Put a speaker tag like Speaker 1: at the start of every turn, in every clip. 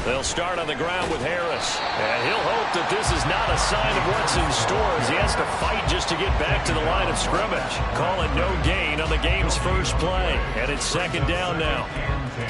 Speaker 1: They'll start on the ground with Harris. And he'll hope that this is not a sign of what's in store as he has to fight just to get back to the line of scrimmage. Call it no gain on the game's first play. And it's second down now.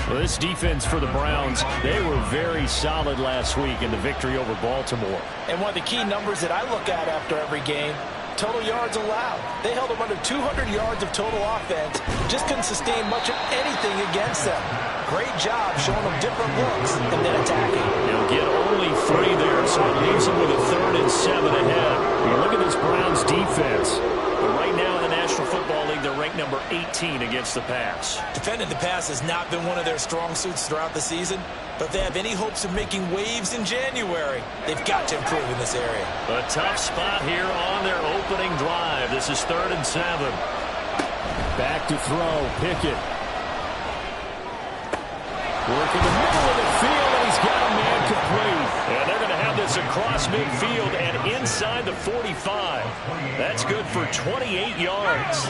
Speaker 1: Well, this defense for the Browns, they were very solid last week in the victory over Baltimore.
Speaker 2: And one of the key numbers that I look at after every game, total yards allowed. They held them under 200 yards of total offense. Just couldn't sustain much of anything against them. Great job showing them different looks and then attacking.
Speaker 1: They'll get only 3 there, so it leaves them with a 3rd and 7 ahead. You look at this Browns defense. But right now in the National Football League, they're ranked number 18 against the pass.
Speaker 2: Defending the pass has not been one of their strong suits throughout the season. But if they have any hopes of making waves in January, they've got to improve in this area.
Speaker 1: A tough spot here on their opening drive. This is 3rd and 7. Back to throw, Pickett. Working the middle of the field, and he's got a man complete. And they're going to have this across midfield and inside the 45. That's good for 28 yards.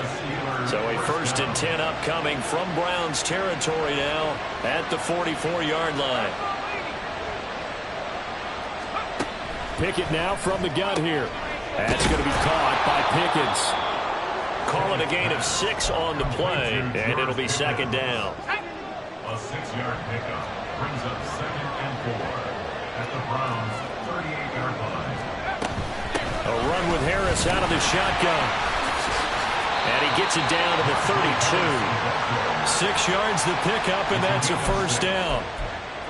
Speaker 1: So a 1st and 10 upcoming from Browns territory now at the 44-yard line. Pickett now from the gun here. That's going to be caught by Pickens. Call it a gain of 6 on the play, and it'll be second down.
Speaker 3: A 6-yard pickup brings up 2nd and 4 at the Browns' 38-yard line.
Speaker 1: A run with Harris out of the shotgun. And he gets it down to the 32. 6 yards the pickup, and that's a 1st down.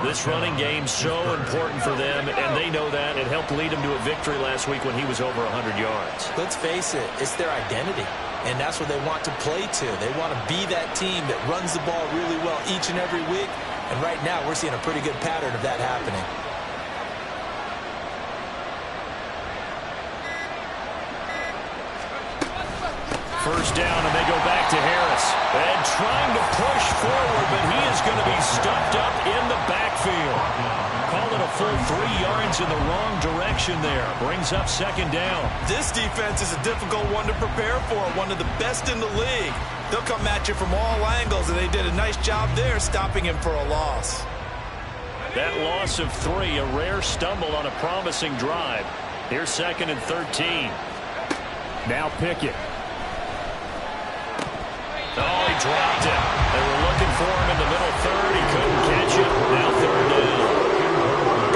Speaker 1: This running game's so important for them, and they know that. It helped lead them to a victory last week when he was over 100 yards.
Speaker 2: Let's face it, it's their identity. And that's what they want to play to. They want to be that team that runs the ball really well each and every week. And right now, we're seeing a pretty good pattern of that happening.
Speaker 1: First down, and they go back to Harris. And trying to push forward, but he is going to be stuffed up in the backfield. Call it a full 3 yards in the wrong direction there. Brings up second down.
Speaker 2: This defense is a difficult one to prepare for, one of the best in the league. They'll come at you from all angles, and they did a nice job there stopping him for a loss.
Speaker 1: That loss of 3, a rare stumble on a promising drive. Here's 2nd and 13. Now Pickett. Oh, he dropped it. They were looking for him in the middle 3rd. He couldn't catch it. Now 3rd down.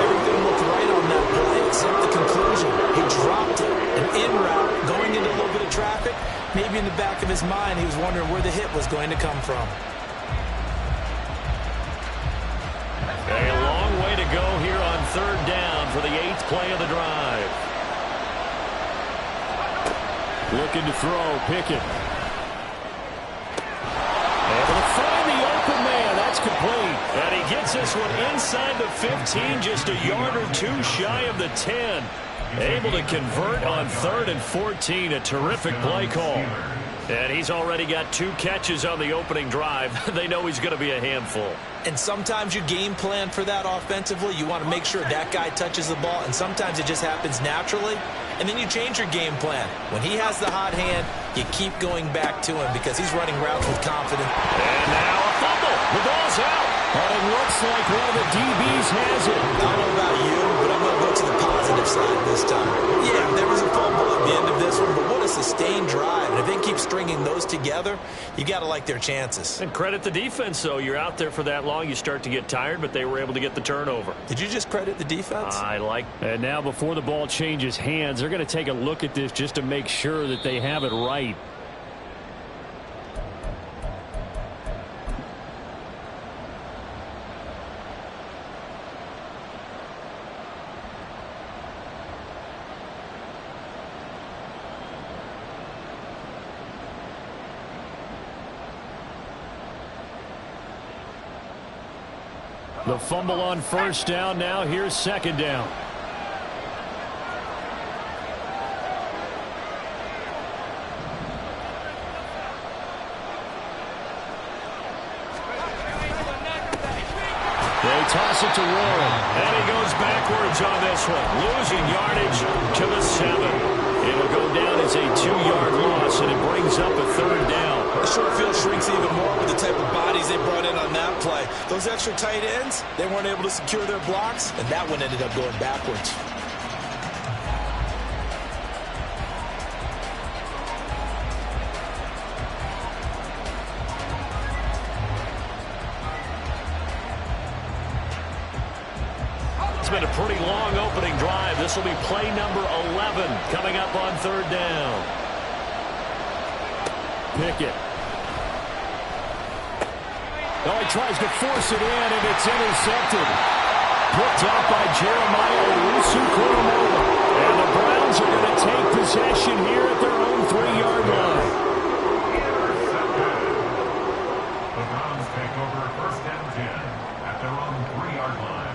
Speaker 2: Everything looked right on that play except the conclusion. He dropped it. An in route, going into a little bit of traffic. Maybe in the back of his mind, he was wondering where the hit was going to come from.
Speaker 1: A long way to go here on 3rd down for the 8th play of the drive. Looking to throw, Pickett. Able to find the open man. That's complete. And he gets this one inside the 15, just a yard or 2 shy of the 10. Able to convert on 3rd and 14. A terrific play call. And he's already got 2 catches on the opening drive. They know he's going to be a handful.
Speaker 2: And sometimes you game plan for that offensively. You want to make sure that guy touches the ball, and sometimes it just happens naturally. And then you change your game plan. When he has the hot hand, you keep going back to him because he's running routes with confidence.
Speaker 1: And now a fumble. The ball's out. And it looks like one of the DBs has it.
Speaker 2: I don't know about you, but I'm going to go to the positive side this time. Yeah, there was a fumble at the end of this one, but what a sustained drive. And if they keep stringing those together, you got to like their chances.
Speaker 1: And credit the defense, though. You're out there for that long, you start to get tired, but they were able to get the turnover.
Speaker 2: Did you just credit the defense?
Speaker 1: I like. And now before the ball changes hands, they're going to take a look at this just to make sure that they have it right. The fumble on 1st down. Now here's 2nd down. They toss it to Warren, and he goes backwards on this one, losing yardage to the 7. It'll go down as a 2-yard loss, and it brings up a 3rd down.
Speaker 2: The short field shrinks even more with the type of bodies they brought in on that play. Those extra tight ends, they weren't able to secure their blocks, and that one ended up going backwards.
Speaker 1: It's been a pretty long opening drive. This will be play number 11 coming up on third down. Pickett. Oh, he tries to force it in, and it's intercepted. Picked up by Jeremiah Owusu-Koramoah. And the Browns are going to take possession here at their own 3-yard line.
Speaker 3: The Browns take over first and 10 at their own 3-yard line.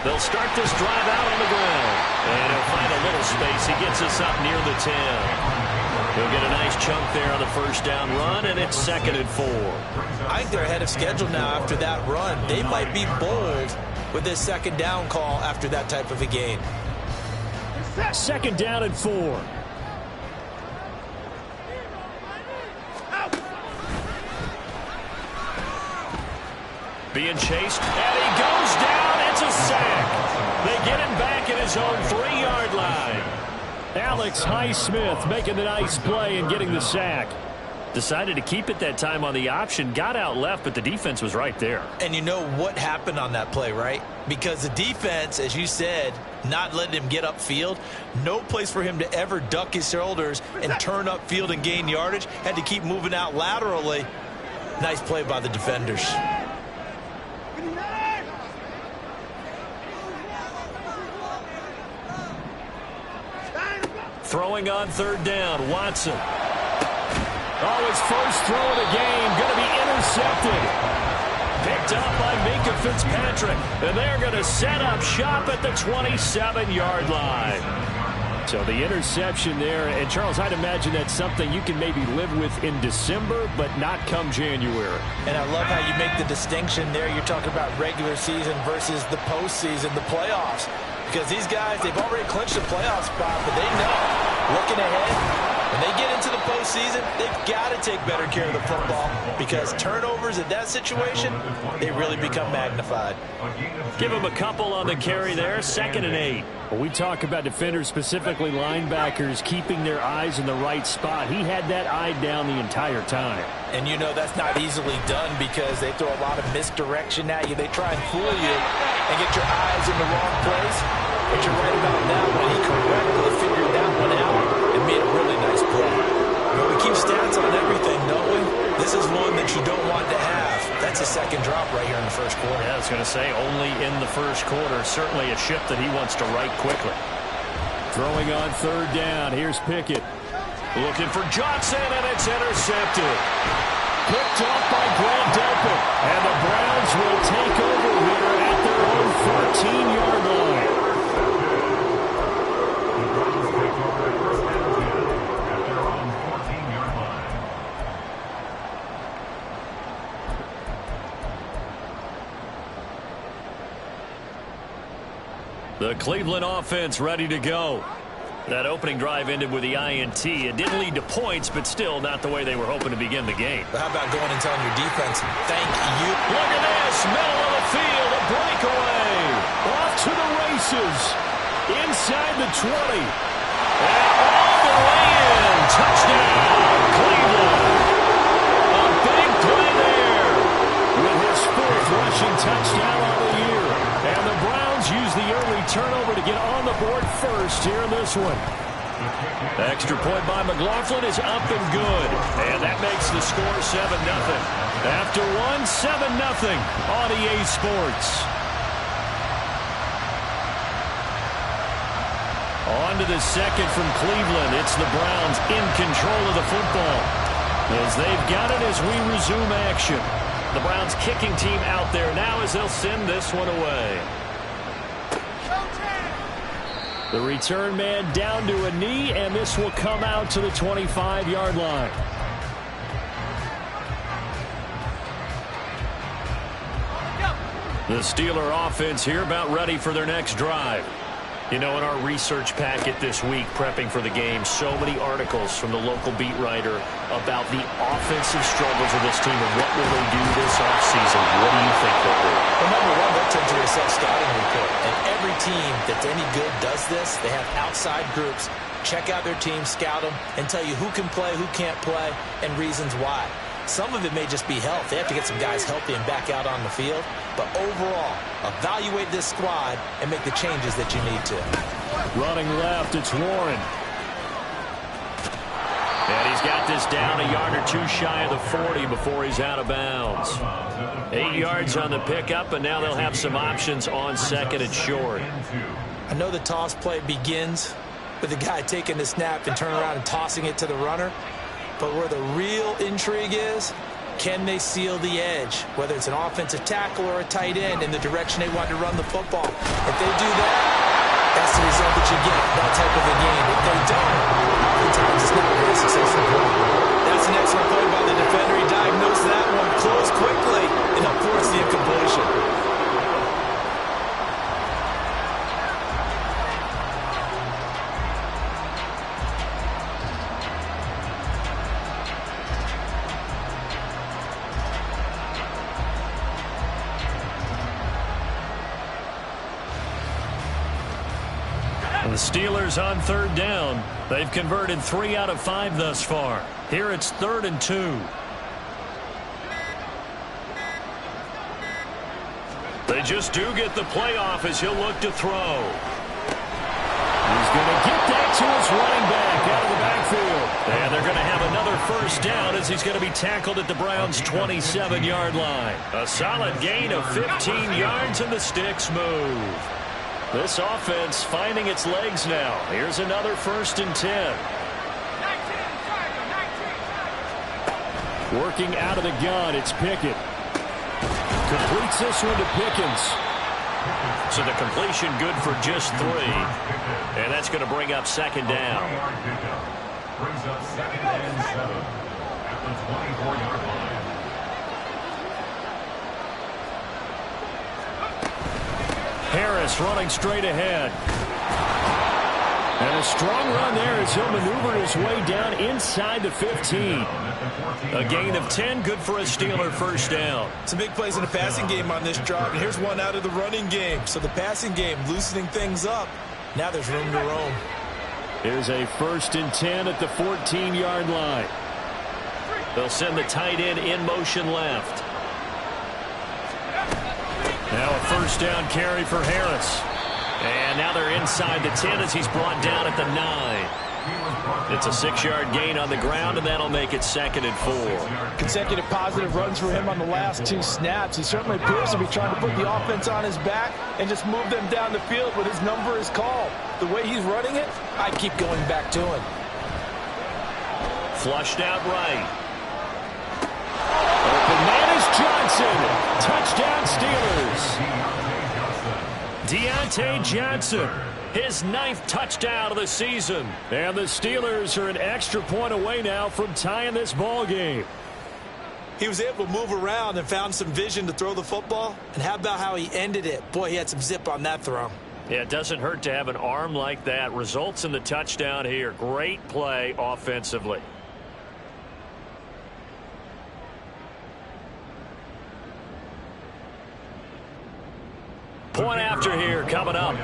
Speaker 1: They'll start this drive out on the ground. And he'll find a little space. He gets us up near the 10. He'll get a nice chunk there on the first down run, and it's 2nd and 4.
Speaker 2: I think they're ahead of schedule now after that run. They might be bold with this 2nd down call after that type of a gain.
Speaker 1: 2nd down and 4. Being chased, and he goes down. It's a sack. They get him back at his own 3-yard line. Alex Highsmith making the nice play and getting the sack. Decided to keep it that time on the option. Got out left, but the defense was right there.
Speaker 2: And you know what happened on that play, right? Because the defense, as you said, not letting him get upfield. No place for him to ever duck his shoulders and turn upfield and gain yardage. Had to keep moving out laterally. Nice play by the defenders.
Speaker 1: Throwing on third down, Watson. Oh, his first throw of the game, going to be intercepted. Picked up by Minkah Fitzpatrick, and they're going to set up shop at the 27-yard line. So the interception there, and Charles, I'd imagine that's something you can maybe live with in December, but not come January.
Speaker 2: And I love how you make the distinction there. You're talking about regular season versus the postseason, the playoffs. Because these guys, they've already clinched a playoff spot, but they know, looking ahead, when they get into the postseason, they've got to take better care of the football because turnovers in that situation, they really become magnified.
Speaker 1: Give them a couple on the carry there, 2nd and 8. When we talk about defenders, specifically linebackers, keeping their eyes in the right spot, he had that eye down the entire time.
Speaker 2: And you know that's not easily done because they throw a lot of misdirection at you. They try and fool you and get your eyes in the wrong place. But you're right about that one. He correctly figured that one out and made a really nice play. But we keep stats on everything, don't we? This is one that you don't want to have. That's a second drop right here in the first quarter.
Speaker 1: Yeah, I was going to say only in the first quarter. Certainly a ship that he wants to right quickly. Throwing on third down. Here's Pickett. Looking for Johnson, and it's intercepted. Picked up by Grant Delpit. And the Browns will take over here at their own 14-yard line.
Speaker 3: The Browns take over at first and 10 at their own 14-yard line.
Speaker 1: The Cleveland offense ready to go. That opening drive ended with the INT. It didn't lead to points, but still not the way they were hoping to begin the game.
Speaker 2: But how about going and telling your defense, thank you?
Speaker 1: Look at this, middle of the field, a breakaway. Off to the races. Inside the 20. And all the way in. Touchdown, Cleveland. A big play there with his 4th rushing touchdown of the year. And the Browns use the early turnover to get on the board first here in this one. Extra point by McLaughlin is up and good. And that makes the score 7-0. After one, 7-0 on EA Sports. On to the second from Cleveland. It's the Browns in control of the football. As they've got it as we resume action. The Browns kicking team out there now as they'll send this one away. The return man down to a knee, and this will come out to the 25-yard line. The Steeler offense here about ready for their next drive. You know, in our research packet this week, prepping for the game, so many articles from the local beat writer about the offensive struggles of this team and what will they do this offseason. What do you think they'll do?
Speaker 2: Well, number one, they'll turn to a self-scouting report. And every team that's any good does this. They have outside groups. Check out their team, scout them, and tell you who can play, who can't play, and reasons why. Some of it may just be health. They have to get some guys healthy and back out on the field. But overall, evaluate this squad and make the changes that you need to.
Speaker 1: Running left, it's Warren. And he's got this down a yard or two shy of the 40 before he's out of bounds. 8 yards on the pickup, and now they'll have some options on second and short.
Speaker 2: I know the toss play begins with the guy taking the snap and turning around and tossing it to the runner. But where the real intrigue is, can they seal the edge, whether it's an offensive tackle or a tight end, in the direction they want to run the football? If they do that, that's the result that you get, that type of a game. If they don't, oftentimes it's not a very successful play. That's an excellent play by the defender. He diagnosed that one, closed quickly, and up forced the incompletion.
Speaker 1: The Steelers on third down. They've converted 3 out of 5 thus far. Here it's 3rd and 2. They just do get the playoff as he'll look to throw. He's going to get that to his running back out of the backfield. And they're going to have another first down as he's going to be tackled at the Browns' 27-yard line. A solid gain of 15 yards, and the sticks move. This offense finding its legs now. Here's another 1st and 10. Working out of the gun, it's Pickett. Completes this one to Pickens. So the completion good for just 3. And that's going to bring up 2nd down.
Speaker 3: Brings up 2nd and 7 at the 24-yard line.
Speaker 1: Harris running straight ahead. And a strong run there as he'll maneuver his way down inside the 15. A gain of 10, good for a Steeler first down.
Speaker 2: Some big plays in the passing game on this drive, and here's one out of the running game. So the passing game loosening things up. Now there's room to roam.
Speaker 1: Here's a 1st and 10 at the 14-yard line. They'll send the tight end in motion left. Now a 1st down carry for Harris. And now they're inside the 10 as he's brought down at the 9. It's a 6-yard gain on the ground, and that'll make it 2nd and 4.
Speaker 2: Consecutive positive runs for him on the last 2 snaps. He certainly appears to be trying to put the offense on his back and just move them down the field when his number is called. The way he's running it, I keep going back to him.
Speaker 1: Flushed out right. Open man is Johnson. Touchdown Steelers. Deontay Johnson, his 9th touchdown of the season. And the Steelers are an extra point away now from tying this ball game.
Speaker 2: He was able to move around and found some vision to throw the football. And how about how he ended it? Boy, he had some zip on that throw.
Speaker 1: Yeah, it doesn't hurt to have an arm like that. Results in the touchdown here. Great play offensively. Point after here coming up.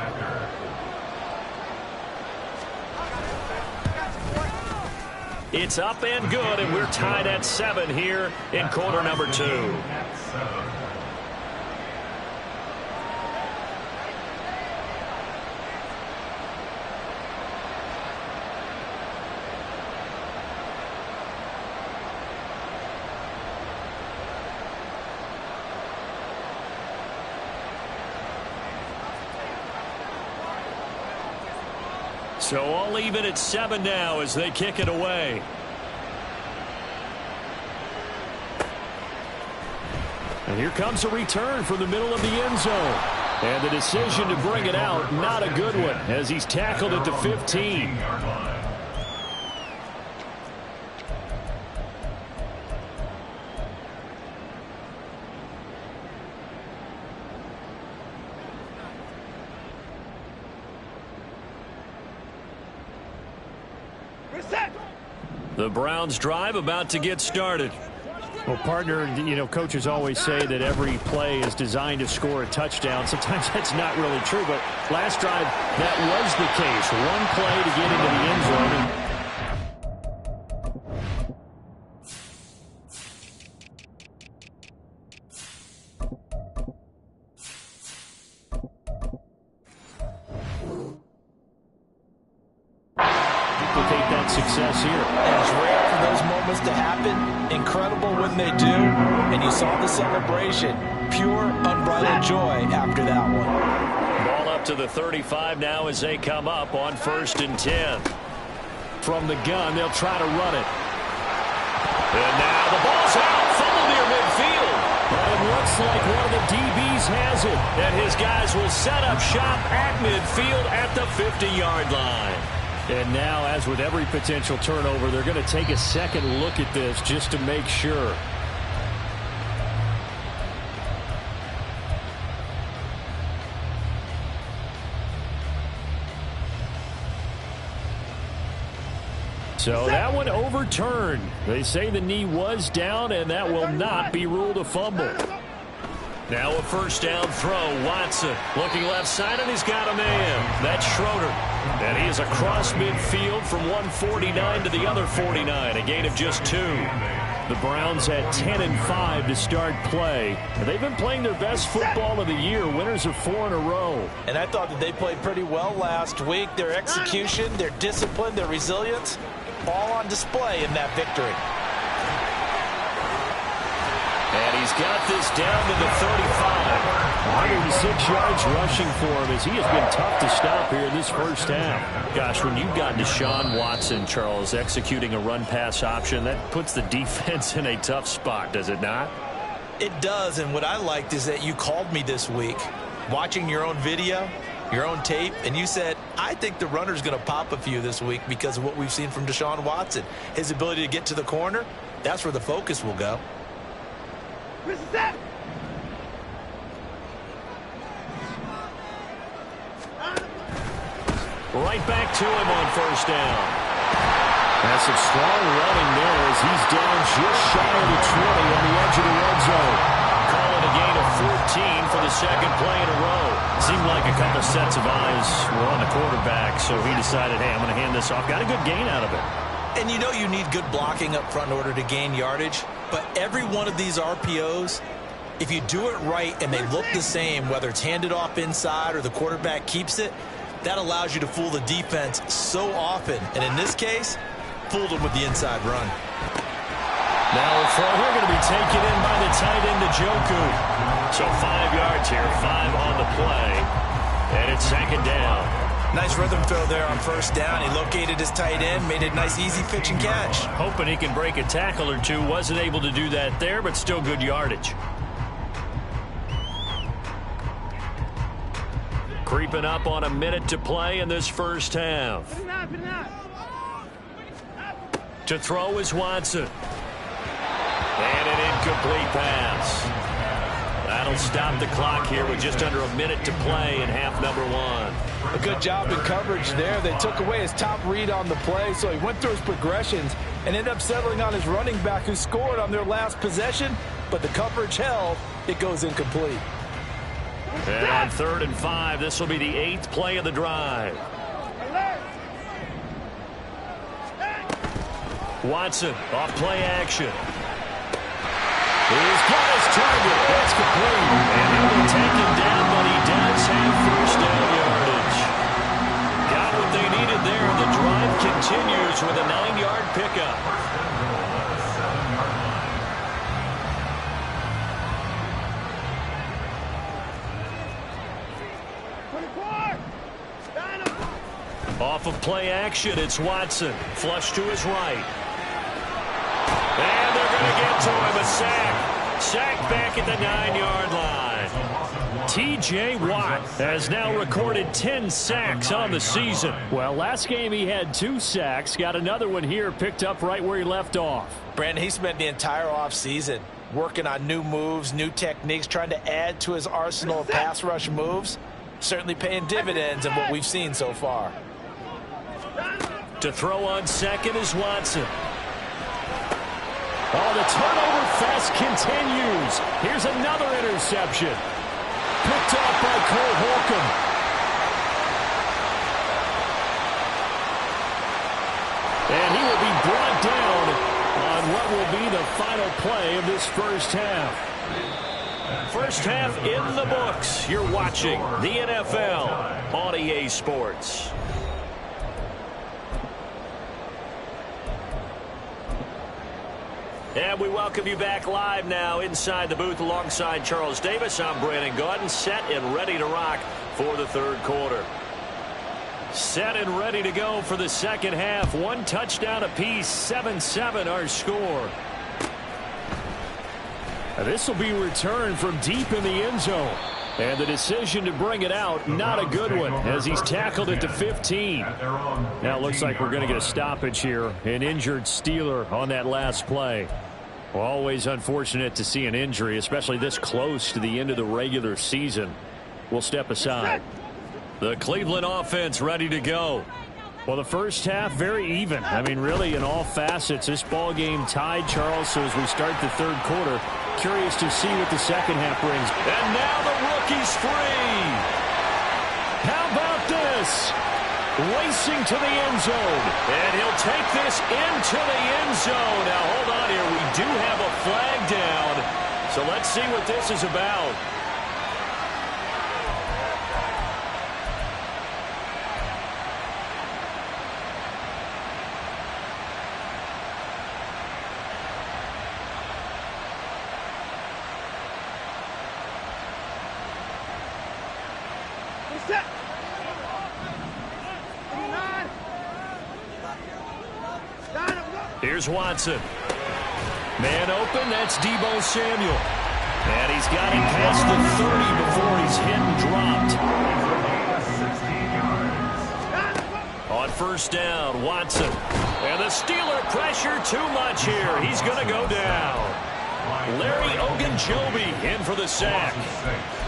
Speaker 1: It's up and good, and we're tied at 7 here in quarter number 2. So all even at 7 now as they kick it away. And here comes a return from the middle of the end zone. And the decision to bring it out, not a good one, as he's tackled at the 15. The Browns drive about to get started.
Speaker 4: Well, partner, you know, coaches always say that every play is designed to score a touchdown. Sometimes that's not really true, but last drive, that was the case. One play to get into the end zone. Duplicate that success here.
Speaker 2: It's rare for those moments to happen. Incredible when they do. And you saw the celebration. Pure, unbridled joy after that one.
Speaker 1: Ball up to the 35 now as they come up on 1st and 10.
Speaker 4: From the gun, they'll try to run it.
Speaker 1: And now the ball's out. Fumble near midfield.
Speaker 4: Well, it looks like one of the DBs has it.
Speaker 1: And his guys will set up shop at midfield at the 50-yard line.
Speaker 4: And now, as with every potential turnover, they're going to take a second look at this just to make sure. So that one overturned. They say the knee was down, and that will not be ruled a fumble.
Speaker 1: Now a first down throw. Watson looking left side, and he's got a man. That's Schroeder. And he is across midfield from 149 to the other 49. A gain of just 2.
Speaker 4: The Browns at 10-5 to start play. They've been playing their best football of the year. Winners of 4 in a row.
Speaker 2: And I thought that they played pretty well last week. Their execution, their discipline, their resilience, all on display in that victory.
Speaker 1: And he's got this down to the 35.
Speaker 4: 106 yards rushing for him as he has been tough to stop here in this first half.
Speaker 1: Gosh, when you've got Deshaun Watson, Charles, executing a run-pass option, that puts the defense in a tough spot, does it not?
Speaker 2: It does, and what I liked is that you called me this week, watching your own video, your own tape, and you said, I think the runner's going to pop a few this week because of what we've seen from Deshaun Watson. His ability to get to the corner, that's where the focus will go.
Speaker 1: Right back to him on first down.
Speaker 4: That's some strong running there as he's down just shy of the 20 on the edge of the red zone.
Speaker 1: Call it a gain of 14 for the second play in a row. Seemed like a couple sets of eyes were on the quarterback, so he decided, hey, I'm going to hand this off. Got a good gain out of it.
Speaker 2: And you know you need good blocking up front in order to gain yardage, but every one of these RPOs, if you do it right and they look the same, whether it's handed off inside or the quarterback keeps it, that allows you to fool the defense so often. And in this case, fooled them with the inside run.
Speaker 1: Now a throw here going to be taken in by the tight end, Njoku. So 5 yards here, 5 on the play. And it's second down.
Speaker 2: Nice rhythm throw there on first down. He located his tight end, made it a nice, easy pitch and catch.
Speaker 1: Hoping he can break a tackle or two. Wasn't able to do that there, but still good yardage. Creeping up on a minute to play in this first half. To throw is Watson. And an incomplete pass. That'll stop the clock here with just under a minute to play in half number 1.
Speaker 5: A good job in coverage there. They took away his top read on the play, so he went through his progressions and ended up settling on his running back who scored on their last possession, but the coverage held. It goes incomplete.
Speaker 1: And on 3rd and 5, this will be the 8th play of the drive. Watson off play action. He's got his target. That's complete. And he'll be taken down, but he does have first down yardage. Got what they needed there. The drive continues with a 9-yard pickup. Off of play action, it's Watson. Flush to his right. And they're going to get to him. A sack. Sack back at the 9-yard line.
Speaker 4: T.J. Watt has now recorded 10 sacks on the season. Well, last game he had 2 sacks. Got another one here picked up right where he left off.
Speaker 2: Brandon, he spent the entire offseason working on new moves, new techniques, trying to add to his arsenal of pass rush moves. Certainly paying dividends in what we've seen so far.
Speaker 1: To throw on second is Watson. Oh, the turnover fest continues. Here's another interception. Picked off by Cole Holcomb. And he will be brought down on what will be the final play of this first half. First half in the books. You're watching the NFL on EA Sports. And we welcome you back live now inside the booth alongside Charles Davis. I'm Brandon Gaudin, set and ready to rock for the third quarter. Set and ready to go for the second half. One touchdown apiece, 7-7 our score. This will be returned from deep in the end zone. And the decision to bring it out, not a good one, as he's tackled it to 15. Now it looks like we're going to get a stoppage here. An injured Steeler on that last play. Well, always unfortunate to see an injury, especially this close to the end of the regular season. We'll step aside. The Cleveland offense ready to go. Well, the first half, very even. I mean, really, in all facets, this ball game tied, Charles. So as we start the third quarter, curious to see what the second half brings. And now the rookie's free. How about this? Racing to the end zone. And he'll take this into the end zone. Now, hold on here. We do have a flag down. So let's see what this is about. Here's Watson. Man open, that's Deebo Samuel. And he's got him past the 30 before he's hit and dropped. On first down, Watson. And the Steeler pressure too much here. He's going to go down. Larry Ogunjobi in for the sack.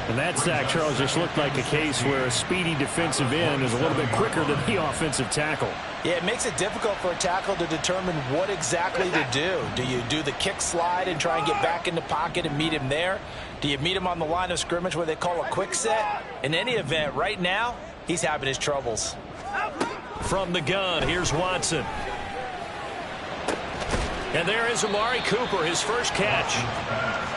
Speaker 1: And that sack, Charles, just looked like a case where a speedy defensive end is a little bit quicker than the offensive tackle.
Speaker 2: Yeah, it makes it difficult for a tackle to determine what exactly to do. Do you do the kick slide and try and get back in the pocket and meet him there? Do you meet him on the line of scrimmage where they call a quick set? In any event, right now, he's having his troubles.
Speaker 1: From the gun, here's Watson. And there is Amari Cooper, his first catch.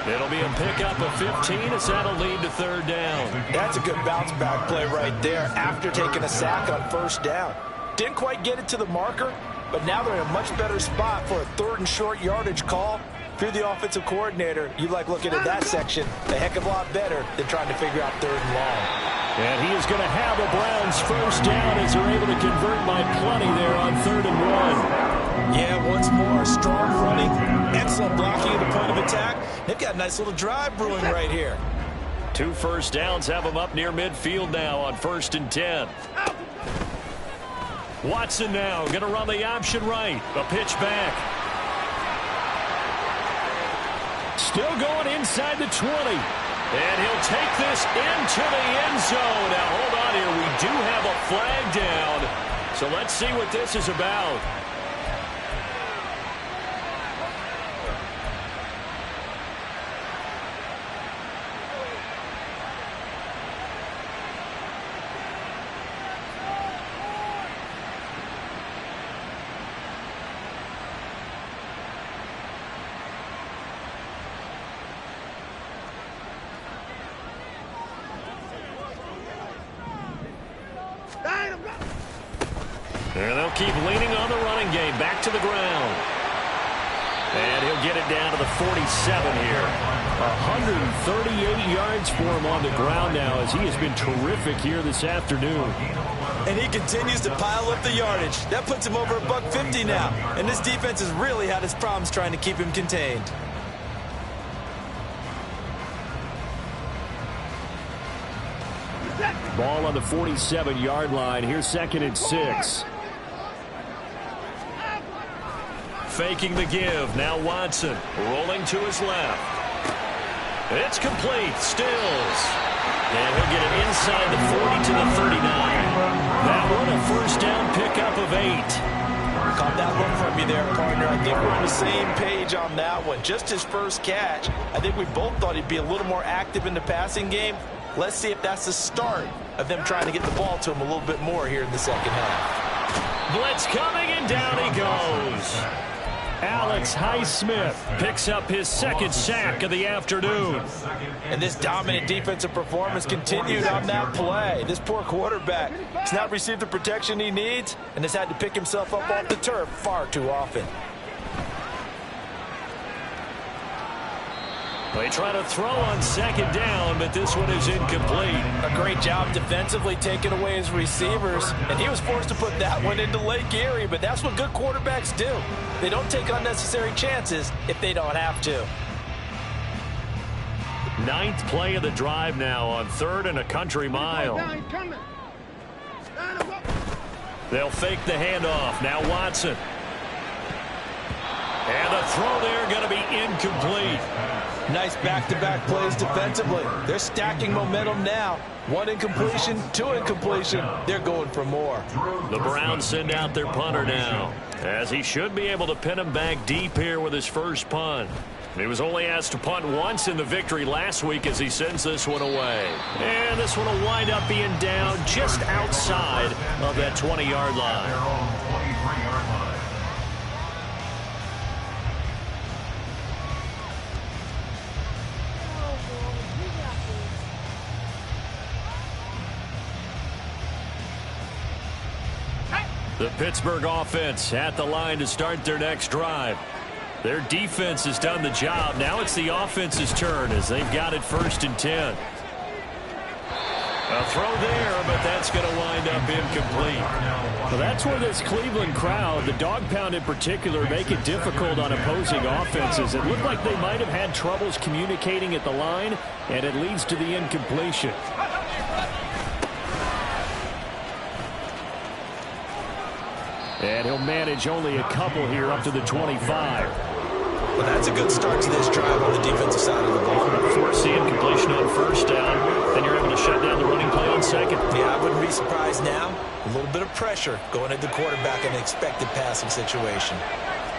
Speaker 1: It'll be a pickup of 15 as that'll lead to third down.
Speaker 2: That's a good bounce back play right there after taking a sack on first down. Didn't quite get it to the marker, but now they're in a much better spot for a third and short yardage call. If you're the offensive coordinator, you like looking at that section a heck of a lot better than trying to figure out third and long.
Speaker 1: And he is going to have the Browns first down as they're able to convert by plenty there on 3rd and 1.
Speaker 2: Yeah, once more, strong running, excellent blocking at the point of attack. They've got a nice little drive brewing right here.
Speaker 1: 2 first downs have them up near midfield now on 1st and 10. Watson now going to run the option right. A pitch back. Still going inside the 20. And he'll take this into the end zone. Now, hold on here. We do have a flag down. So let's see what this is about. And they'll keep leaning on the running game. Back to the ground. And he'll get it down to the 47 here. 138 yards for him on the ground now as he has been terrific here this afternoon.
Speaker 2: And he continues to pile up the yardage. That puts him over $150 now. And this defense has really had its problems trying to keep him contained.
Speaker 1: Ball on the 47-yard line. Here's 2nd and 6. Faking the give. Now Watson rolling to his left. It's complete. Stills. And he'll get it inside the 40 to the 39. That one a first down pickup of 8.
Speaker 5: you there, partner. I think we're on the same page on that one. Just his first catch, I think we both thought he'd be a little more active in the passing game. Let's see if that's the start of them trying to get the ball to him a little bit more here in the second half.
Speaker 1: Blitz coming, and down he goes. Alex Highsmith picks up his second sack of the afternoon.
Speaker 5: And this dominant defensive performance continued on that play. This poor quarterback has not received the protection he needs and has had to pick himself up off the turf far too often.
Speaker 1: They try to throw on second down, but this one is incomplete.
Speaker 5: A great job defensively taking away his receivers, and he was forced to put that one into Lake Erie, but that's what good quarterbacks do. They don't take unnecessary chances if they don't have to.
Speaker 1: Ninth play of the drive now on 3rd and a country mile. They'll fake the handoff. Now Watson. And the throw there going to be incomplete.
Speaker 5: Nice back-to-back plays defensively. They're stacking momentum now. 1 incompletion, 2 incompletion. They're going for more.
Speaker 1: The Browns send out their punter now, as he should be able to pin him back deep here with his first punt. He was only asked to punt once in the victory last week as he sends this one away. And this one will wind up being down just outside of that 20-yard line. The Pittsburgh offense at the line to start their next drive. Their defense has done the job. Now it's the offense's turn as they've got it 1st and 10. A throw there, but that's going to wind up incomplete.
Speaker 4: Well, that's where this Cleveland crowd, the dog pound in particular, make it difficult on opposing offenses. It looked like they might have had troubles communicating at the line, and it leads to the incompletion. And he'll manage only a couple here up to the 25.
Speaker 2: Well, that's a good start to this drive on the defensive side of the ball.
Speaker 1: Force the incompletion on 1st down, then you're able to shut down the running play on 2nd.
Speaker 2: Yeah, I wouldn't be surprised now. A little bit of pressure going at the quarterback in an expected passing situation.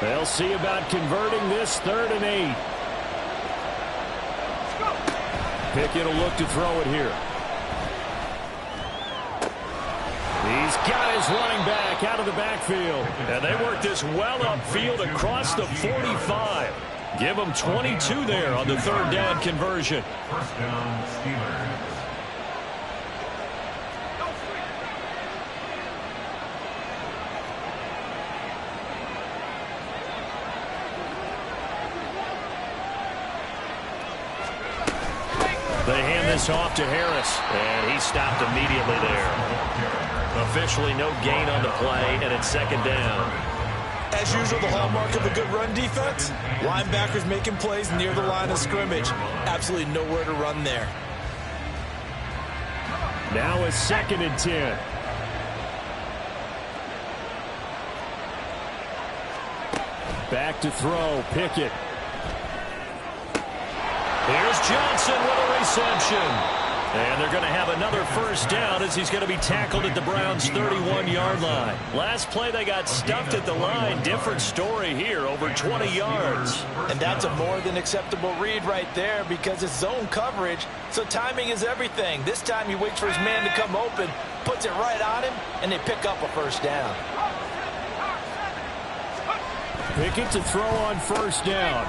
Speaker 4: They'll see about converting this 3rd and 8. Pickett will look to throw it here. He's got his running back out of the backfield.
Speaker 1: And they work this well upfield across the 45. Give them 22 there on the 3rd down conversion.
Speaker 3: 1st down, Steelers.
Speaker 1: They hand this off to Harris, and he stopped immediately there. Officially no gain on the play, and it's 2nd down.
Speaker 5: As usual, the hallmark of a good run defense, linebackers making plays near the line of scrimmage. Absolutely nowhere to run there.
Speaker 4: Now it's 2nd and 10. Back to throw, Pickett.
Speaker 1: Here's Johnson with a reception. And they're going to have another 1st down as he's going to be tackled at the Browns' 31-yard line. Last play they got stuffed at the line. Different story here, over 20 yards.
Speaker 5: And that's a more than acceptable read right there because it's zone coverage, so timing is everything. This time he waits for his man to come open, puts it right on him, and they pick up a 1st down.
Speaker 4: Pickett to throw on 1st down.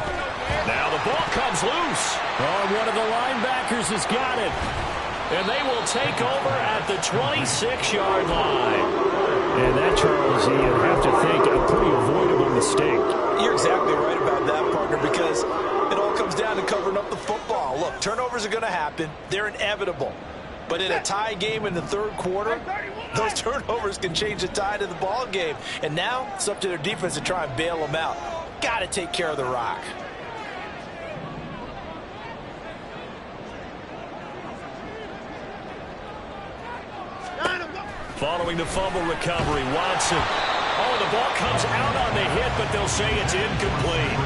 Speaker 1: Now the ball comes loose.
Speaker 4: Oh, one of the linebackers has got it.
Speaker 1: And they will take over at the 26-yard line.
Speaker 4: And that, Charles, you have to think a pretty avoidable mistake.
Speaker 5: You're exactly right about that, partner, because it all comes down to covering up the football. Look, turnovers are going to happen. They're inevitable. But in a tie game in the 3rd quarter, those turnovers can change the tide of the ball game. And now it's up to their defense to try and bail them out. Got to take care of the rock.
Speaker 1: Following the fumble recovery, Watson. Oh, The ball comes out on the hit, but they'll say it's incomplete.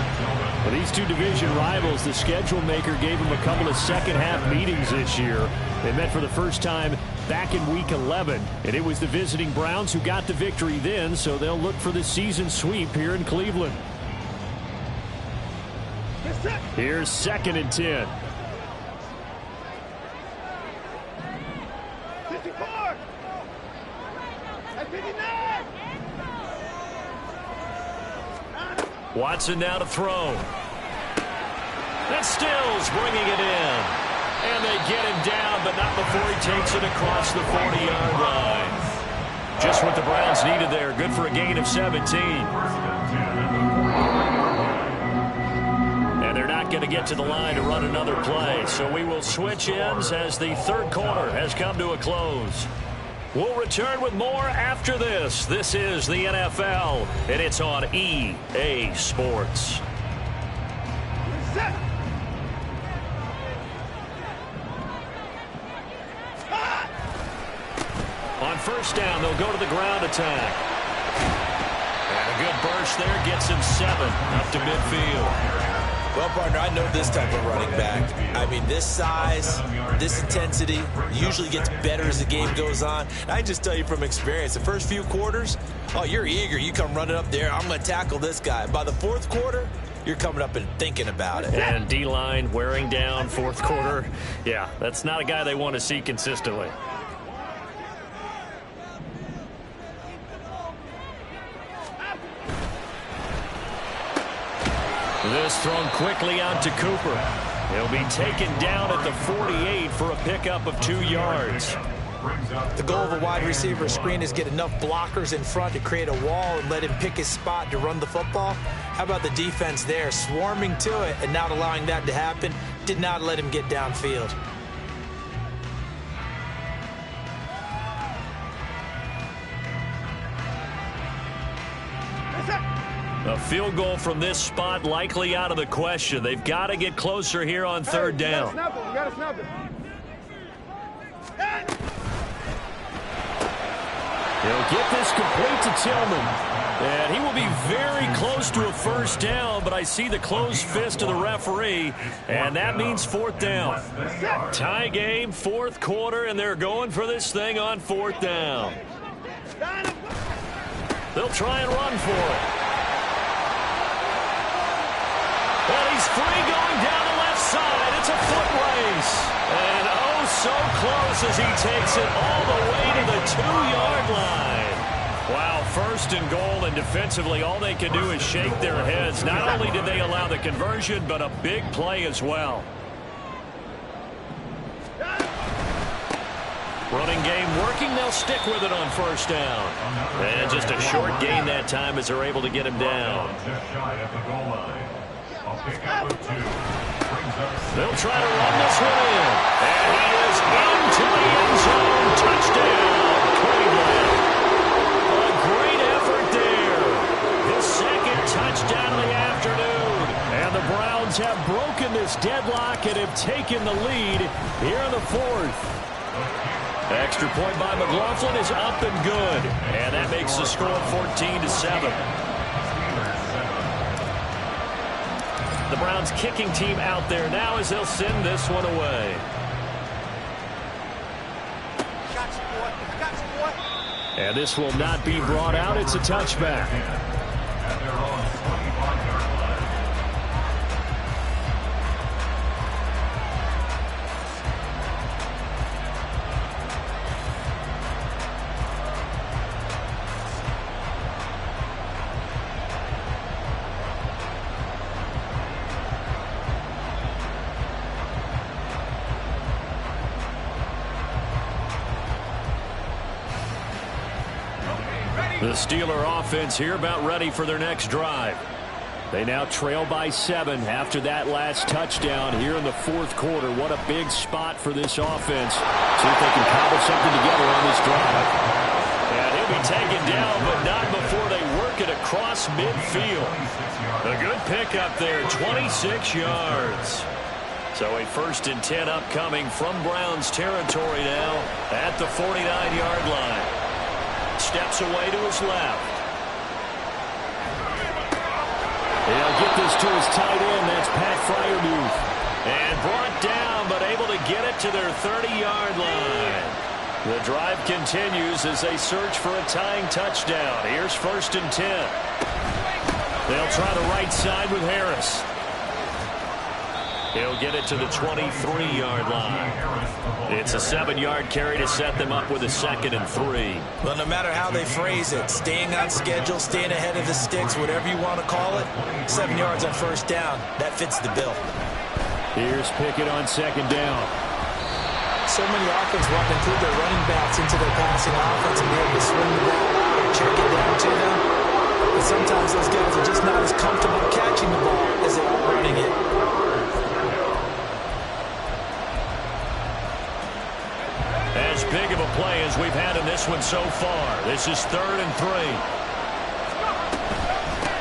Speaker 4: For these two division rivals, the schedule maker gave them a couple of second-half meetings this year. They met for the first time back in Week 11, and it was the visiting Browns who got the victory then, so they'll look for the season sweep here in Cleveland. Here's 2nd and 10.
Speaker 1: Watson now to throw. That's Stills bringing it in. And they get him down, but not before he takes it across the 40-yard line. Just what the Browns needed there. Good for a gain of 17. And they're not going to get to the line to run another play. So we will switch ends as the third quarter has come to a close. We'll return with more after this. This is the NFL, and it's on EA Sports. On first down, they'll go to the ground attack. And a good burst there gets him 7 up to midfield.
Speaker 2: Well, partner, I know this type of running back. I mean, this size, this intensity usually gets better as the game goes on. And I just tell you from experience, the first few quarters, oh, you're eager. You come running up there, I'm going to tackle this guy. By the fourth quarter, you're coming up and thinking about it.
Speaker 1: And D-line wearing down fourth quarter. Yeah, that's not a guy they want to see consistently. This thrown quickly out to Cooper. He'll be taken down at the 48 for a pickup of 2 yards.
Speaker 2: The goal of a wide receiver screen is get enough blockers in front to create a wall and let him pick his spot to run the football. How about the defense there, swarming to it and not allowing that to happen? Did not let him get downfield.
Speaker 1: A field goal from this spot likely out of the question. They've got to get closer here on third down.
Speaker 6: We got to snap it.
Speaker 1: He'll get this complete to Tillman. And he will be very close to a first down, but I see the closed fist of the referee, and that means fourth down. Tie game, fourth quarter, and they're going for this thing on fourth down. They'll try and run for it. Well, he's free going down the left side. It's a foot race. And oh, so close as he takes it all the way to the 2-yard line. Wow, first and goal, and defensively all they can do is shake their heads. Not only did they allow the conversion, but a big play as well. Running game working. They'll stick with it on first down. And just a short gain that time as they're able to get him down. They'll try to run this one in. And he is into the end zone. Touchdown, Cleveland. A great effort there. His second touchdown of the afternoon. And the Browns have broken this deadlock and have taken the lead here in the fourth. Extra point by McLaughlin is up and good. And that makes the score 14-7. The Browns kicking team out there now as they'll send this one away. And this will not be brought out. It's a touchback. The Steeler offense here about ready for their next drive. They now trail by 7 after that last touchdown here in the fourth quarter. What a big spot for this offense. See if they can cobble something together on this drive. And he'll be taken down, but not before they work it across midfield. A good pickup there, 26 yards. So a 1st and 10 upcoming from Browns territory now at the 49-yard line. Steps away to his left.
Speaker 4: get this to his tight end. That's Pat Fryermuth.
Speaker 1: And brought down, but able to get it to their 30-yard line. The drive continues as they search for a tying touchdown. Here's 1st and 10. They'll try the right side with Harris. He'll get it to the 23-yard line. It's a 7-yard carry to set them up with a 2nd and 3.
Speaker 2: Well, no matter how they phrase it, staying on schedule, staying ahead of the sticks, whatever you want to call it, 7 yards on 1st down, that fits the bill.
Speaker 4: Here's Pickett on 2nd down.
Speaker 2: So many offenses want to include their running backs into their passing offense and be able to swing the ball out or check it down to them. But sometimes those guys are just not as comfortable catching the ball as they are running it.
Speaker 1: As big of a play as we've had in this one so far. This is 3rd and 3.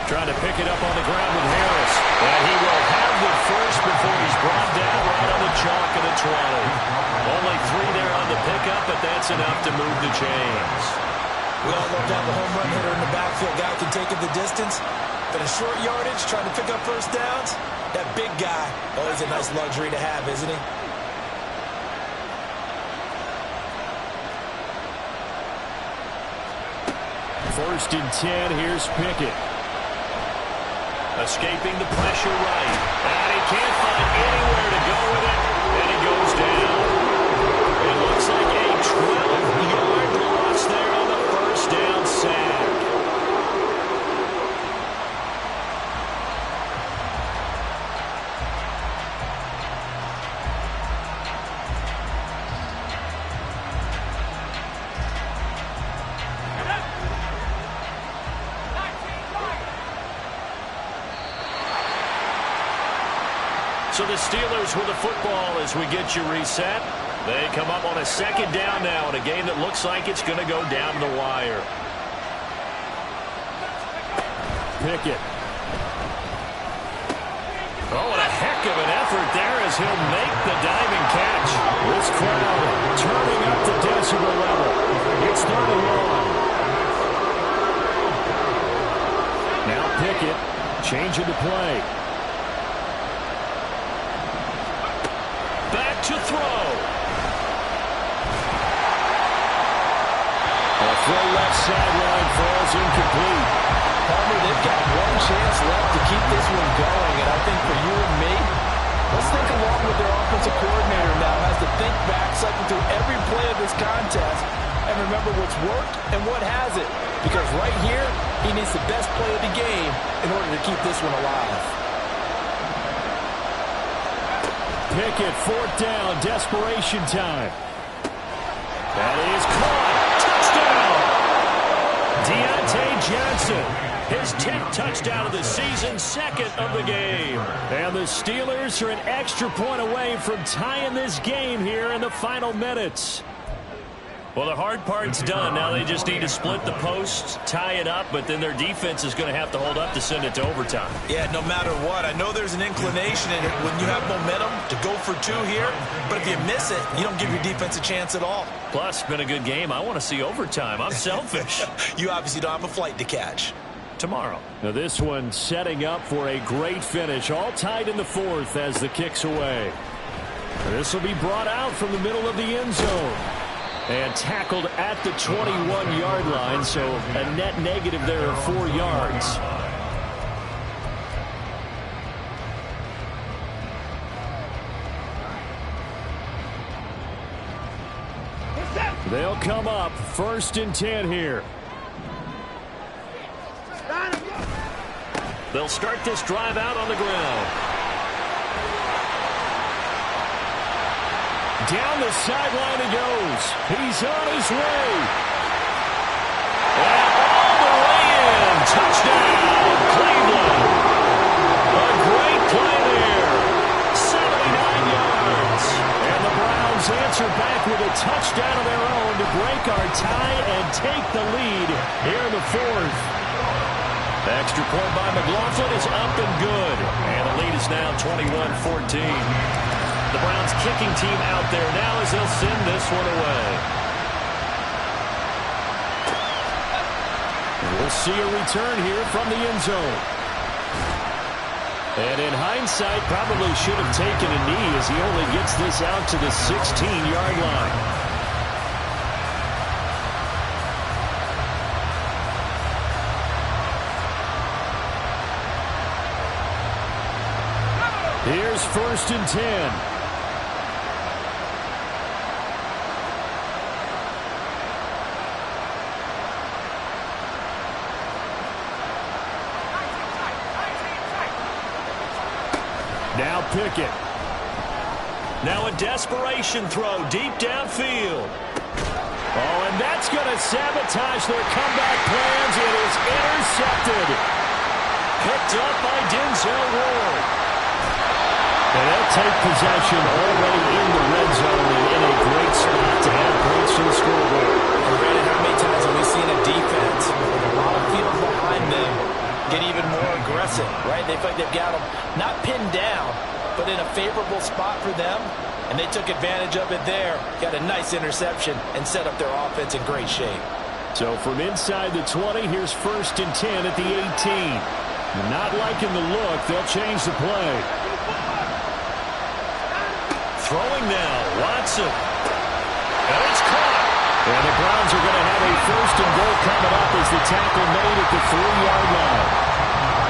Speaker 1: Trying to pick it up on the ground with Harris. And he will have the first before he's brought down right on the chalk of the 20. Only 3 there on the pickup, but that's enough to move the chains.
Speaker 2: We all love to have a home run hitter in the backfield. Guy can take it the distance. But in short yardage, trying to pick up 1st downs, that big guy, always a nice luxury to have, isn't he?
Speaker 4: 1st and 10. Here's Pickett.
Speaker 1: Escaping the pressure right. And he can't find anywhere to go with it. And he goes down. It looks like a 12-yard loss there on the 1st down sack. So the Steelers with the football as we get you reset. They come up on a 2nd down now in a game that looks like it's going to go down the wire.
Speaker 4: Pickett.
Speaker 1: Oh, and a heck of an effort there as he'll make the diving catch.
Speaker 4: This crowd turning up the decibel level. It's 3rd and long. Now Pickett changing the play.
Speaker 1: Back to throw.
Speaker 4: A throw left sideline falls incomplete.
Speaker 5: Palmer, they've got one chance left to keep this one going, and I think for you and me, let's think along with their offensive coordinator now has to think back, cycle through every play of this contest, and remember what's worked and what hasn't. Because right here, he needs the best play of the game in order to keep this one alive.
Speaker 4: Pickett, 4th down, desperation time. That is caught. Touchdown! Deontay Johnson, his 10th touchdown of the season, 2nd of the game. And the Steelers are an extra point away from tying this game here in the final minutes.
Speaker 1: Well, the hard part's done. Now they just need to split the post, tie it up, but then their defense is going to have to hold up to send it to overtime.
Speaker 2: Yeah, no matter what. I know there's an inclination in it when you have momentum to go for 2 here, but if you miss it, you don't give your defense a chance at all.
Speaker 1: Plus, been a good game. I want to see overtime. I'm selfish.
Speaker 2: You obviously don't have a flight to catch.
Speaker 1: Tomorrow.
Speaker 4: Now this one setting up for a great finish. All tied in the 4th as the kick's away. This will be brought out from the middle of the end zone. And tackled at the 21-yard line, so a net negative there of 4 yards. They'll come up 1st and 10 here.
Speaker 1: They'll start this drive out on the ground.
Speaker 4: Down the sideline he goes. He's on his way.
Speaker 1: And all the way in. Touchdown, Cleveland. A great play there. 79 yards. And the Browns answer back with a touchdown of their own to break our tie and take the lead here in the 4th. Extra point by McLaughlin is up and good. And the lead is now 21-14. The Browns kicking team out there now as they'll send this one away. We'll see a return here from the end zone.
Speaker 4: And in hindsight, probably should have taken a knee as he only gets this out to the 16-yard line. Here's 1st and 10. Now Pickett. Now a desperation throw deep downfield. Oh, and that's going to sabotage their comeback plans. It is intercepted. Picked up by Denzel Ward. And they'll take possession already in the red zone and in a great spot to add points to the scoreboard.
Speaker 2: Brandon, how many times have we seen a defense with a lot of field behind them get even more aggressive, right? They feel like they've got them not pinned down, but in a favorable spot for them, and they took advantage of it there. Got a nice interception and set up their offense in great shape.
Speaker 4: So from inside the 20, here's 1st and 10 at the 18. Not liking the look. They'll change the play. Throwing now, Watson. And it's caught. And the Browns are going to have a 1st and goal coming up as the tackle made at the 3-yard line.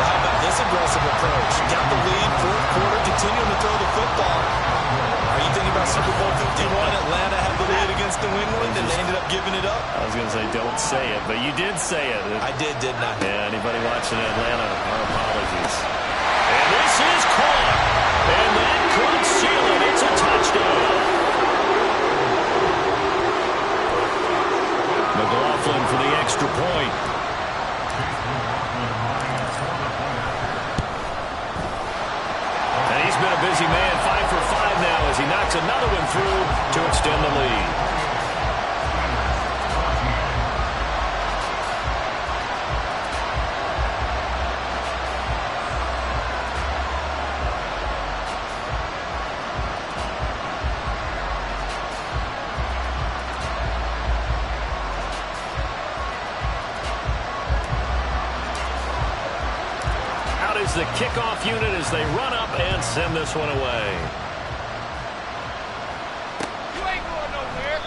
Speaker 2: How about this aggressive approach? Got the lead, 4th quarter, continuing to throw the football. Are you thinking about Super Bowl 51? Atlanta had the lead against New England, and they ended up giving it up?
Speaker 1: I was going to say, don't say it, but you did say it.
Speaker 2: I did, didn't I?
Speaker 1: Yeah, anybody watching Atlanta, our apologies. And this is caught. And that could seal it. It's a touchdown. McLaughlin for the extra point. And he's been a busy man, 5 for 5 now as he knocks another one through to extend the lead. The kickoff unit as they run up and send this one away.
Speaker 6: You ain't going nowhere.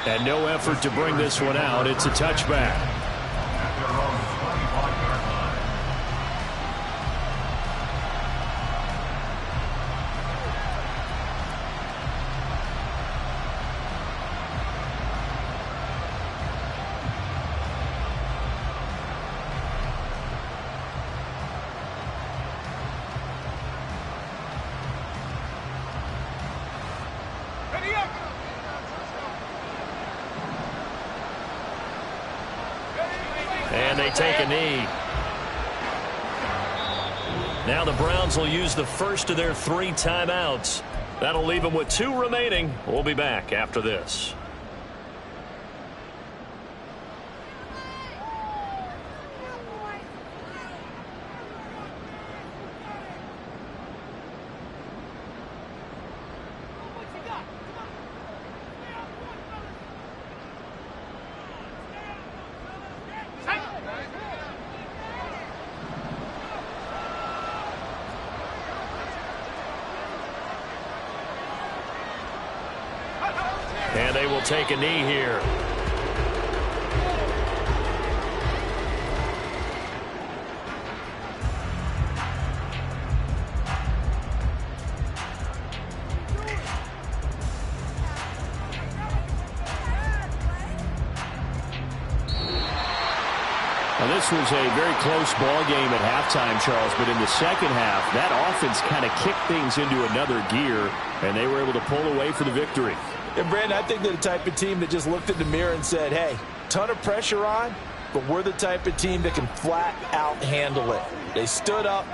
Speaker 4: And no effort to bring this one out. It's a touchback.
Speaker 3: At their own 25-yard line.
Speaker 1: And they take a knee. Now the Browns will use the first of their 3 timeouts. That'll leave them with 2 remaining. We'll be back after this. And they will take a knee here.
Speaker 4: Now, this was a very close ball game at halftime, Charles, but in the second half, that offense kind of kicked things into another gear, and they were able to pull away for the victory.
Speaker 5: And, Brandon, I think they're the type of team that just looked in the mirror and said, hey, ton of pressure on, but we're the type of team that can flat out handle it. They stood up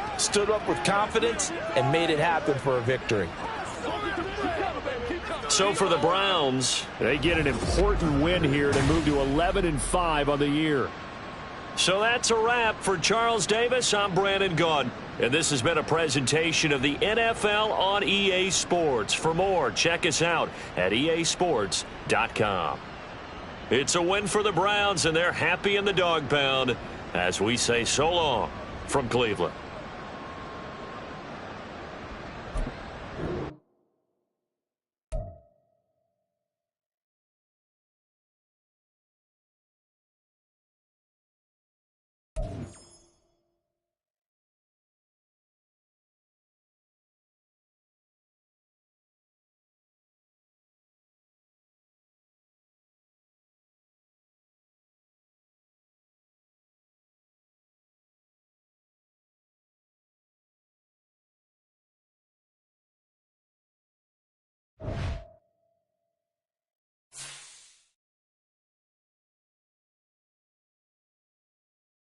Speaker 5: with confidence, and made it happen for a victory.
Speaker 1: So for the Browns,
Speaker 4: they get an important win here to move to 11-5 on the year.
Speaker 1: So that's a wrap for Charles Davis. I'm Brandon Gaudin, and this has been a presentation of the NFL on EA Sports. For more, check us out at easports.com. It's a win for the Browns, and they're happy in the dog pound as we say so long from Cleveland.
Speaker 3: Ball.